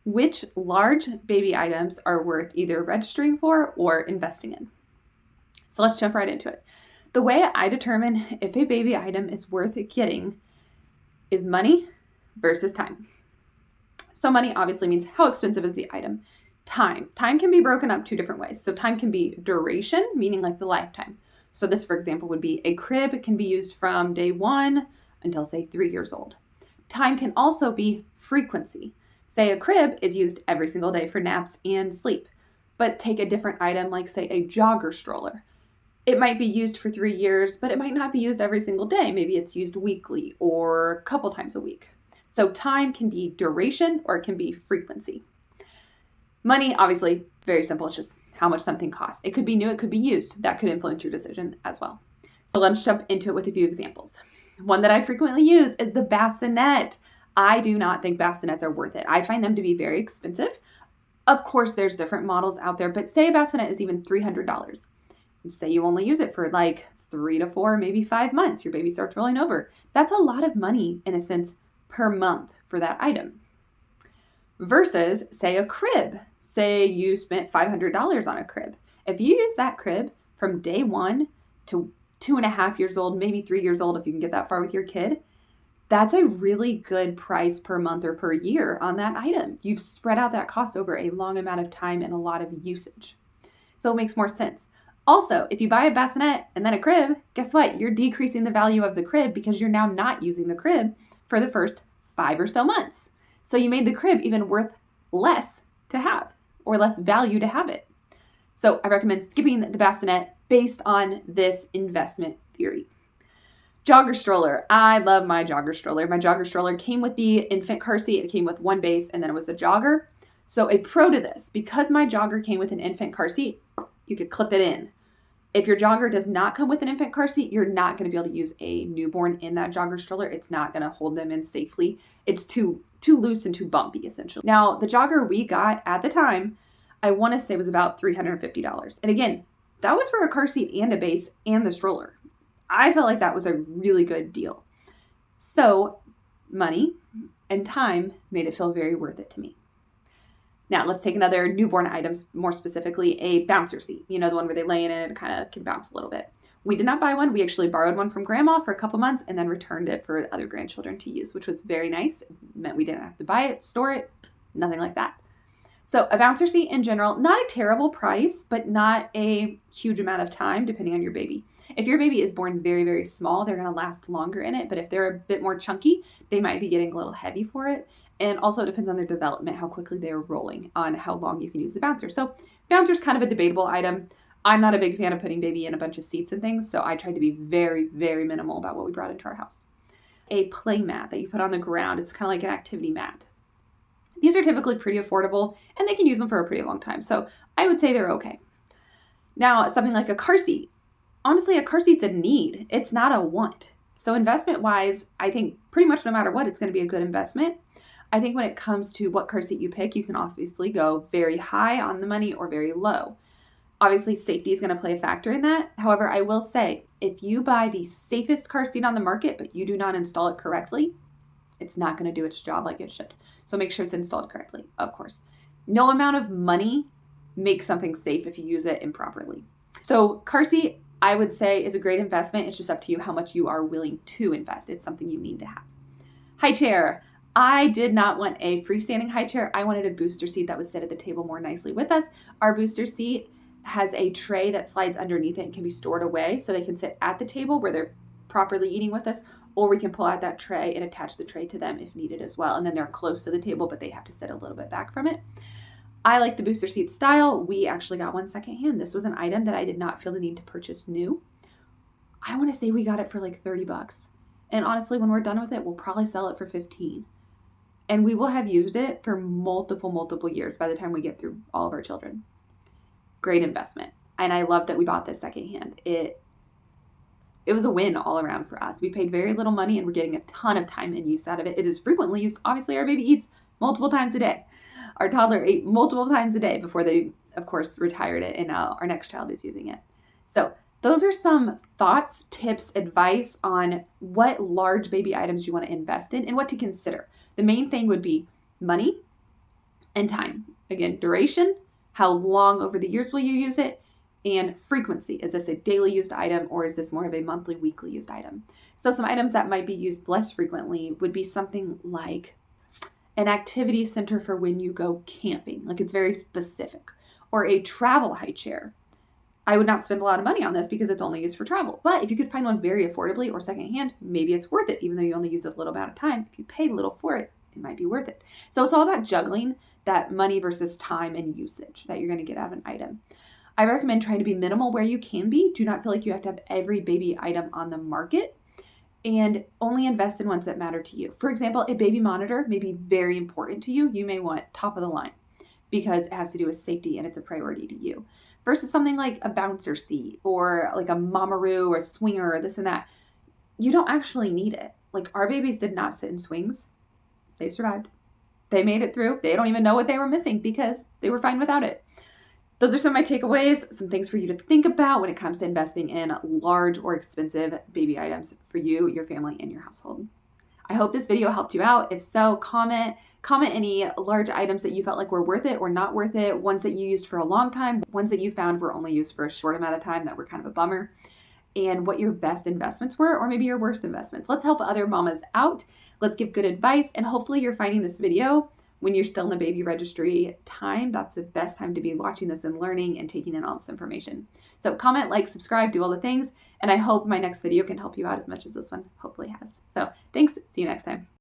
which large baby items are worth either registering for or investing in. So let's jump right into it. The way I determine if a baby item is worth getting is money versus time. So money obviously means how expensive is the item. Time can be broken up two different ways. So time can be duration, meaning like the lifetime. So this, for example, would be a crib can be used from day 1 until say 3 years old. Time can also be frequency. Say a crib is used every single day for naps and sleep, but take a different item like say a jogger stroller. It might be used for 3 years, but it might not be used every single day. Maybe it's used weekly or a couple times a week. So time can be duration or it can be frequency. Money, obviously, very simple. It's just how much something costs. It could be new, it could be used. That could influence your decision as well. So let's jump into it with a few examples. One that I frequently use is the bassinet. I do not think bassinets are worth it. I find them to be very expensive. Of course, there's different models out there, but say a bassinet is even $300. And say you only use it for like 3 to 4, maybe 5 months. Your baby starts rolling over. That's a lot of money, in a sense, per month for that item. Versus, say, a crib. Say you spent $500 on a crib. If you use that crib from day 1 to 2.5 years old, maybe 3 years old if you can get that far with your kid, that's a really good price per month or per year on that item. You've spread out that cost over a long amount of time and a lot of usage. So it makes more sense. Also, if you buy a bassinet and then a crib, guess what? You're decreasing the value of the crib because you're now not using the crib for the first 5 or so months. So you made the crib even worth less to have or less value to have it. So I recommend skipping the bassinet based on this investment theory. Jogger stroller. I love my jogger stroller. My jogger stroller came with the infant car seat. It came with one base and then it was the jogger. So a pro to this, because my jogger came with an infant car seat, you could clip it in. If your jogger does not come with an infant car seat, you're not going to be able to use a newborn in that jogger stroller. It's not going to hold them in safely. It's too loose and too bumpy, essentially. Now, the jogger we got at the time, I want to say was about $350. And again, that was for a car seat and a base and the stroller. I felt like that was a really good deal. So money and time made it feel very worth it to me. Now, let's take another newborn item, more specifically a bouncer seat. You know, the one where they lay in it and kind of can bounce a little bit. We did not buy one. We actually borrowed one from grandma for a couple months and then returned it for other grandchildren to use, which was very nice. It meant we didn't have to buy it, store it, nothing like that. So a bouncer seat in general, not a terrible price, but not a huge amount of time depending on your baby. If your baby is born very, very small, they're going to last longer in it. But if they're a bit more chunky, they might be getting a little heavy for it. And also it depends on their development, how quickly they're rolling, on how long you can use the bouncer. So bouncer's kind of a debatable item. I'm not a big fan of putting baby in a bunch of seats and things, so I tried to be very, very minimal about what we brought into our house. A play mat that you put on the ground. It's kind of like an activity mat. These are typically pretty affordable, and they can use them for a pretty long time. So I would say they're okay. Now, something like a car seat. Honestly, a car seat's a need. It's not a want. So investment-wise, I think pretty much no matter what, it's going to be a good investment. I think when it comes to what car seat you pick, you can obviously go very high on the money or very low. Obviously, safety is going to play a factor in that. However, I will say, if you buy the safest car seat on the market, but you do not install it correctly, it's not going to do its job like it should. So make sure it's installed correctly, of course. No amount of money makes something safe if you use it improperly. So car seat, I would say, is a great investment. It's just up to you how much you are willing to invest. It's something you need to have. High chair. I did not want a freestanding high chair. I wanted a booster seat that would sit at the table more nicely with us. Our booster seat has a tray that slides underneath it and can be stored away so they can sit at the table where they're properly eating with us, or we can pull out that tray and attach the tray to them if needed as well. And then they're close to the table, but they have to sit a little bit back from it. I like the booster seat style. We actually got one secondhand. This was an item that I did not feel the need to purchase new. I want to say we got it for like $30. And honestly, when we're done with it, we'll probably sell it for $15. And we will have used it for multiple years by the time we get through all of our children. Great investment. And I love that we bought this secondhand. It was a win all around for us. We paid very little money and we're getting a ton of time and use out of it. It is frequently used. Obviously, our baby eats multiple times a day. Our toddler ate multiple times a day before they, of course, retired it. And now our next child is using it. So those are some thoughts, tips, advice on what large baby items you want to invest in and what to consider. The main thing would be money And time. Again, duration, how long over the years will you use it, and frequency. Is this a daily used item or is this more of a monthly, weekly used item? So some items that might be used less frequently would be something like an activity center for when you go camping, like it's very specific, or a travel high chair. I would not spend a lot of money on this because it's only used for travel. But if you could find one very affordably or secondhand, maybe it's worth it, even though you only use it a little amount of time. If you paid little for it, it might be worth it. So it's all about juggling that money versus time and usage that you're going to get out of an item. I recommend trying to be minimal where you can be. Do not feel like you have to have every baby item on the market, and only invest in ones that matter to you. For example, a baby monitor may be very important to you. You may want top of the line because it has to do with safety and it's a priority to you. Versus something like a bouncer seat or like a mamaroo or a swinger or this and that. You don't actually need it. Like our babies did not sit in swings. They survived. They made it through. They don't even know what they were missing because they were fine without it. Those are some of my takeaways, some things for you to think about when it comes to investing in large or expensive baby items for you, your family, and your household. I hope this video helped you out. If so, comment any large items that you felt like were worth it or not worth it, ones that you used for a long time, ones that you found were only used for a short amount of time that were kind of a bummer, and what your best investments were, or maybe your worst investments. Let's help other mamas out. Let's give good advice, and hopefully you're finding this video when you're still in the baby registry time. That's the best time to be watching this and learning and taking in all this information. So comment, like, subscribe, do all the things, and I hope my next video can help you out as much as this one hopefully has. So thanks. See you next time.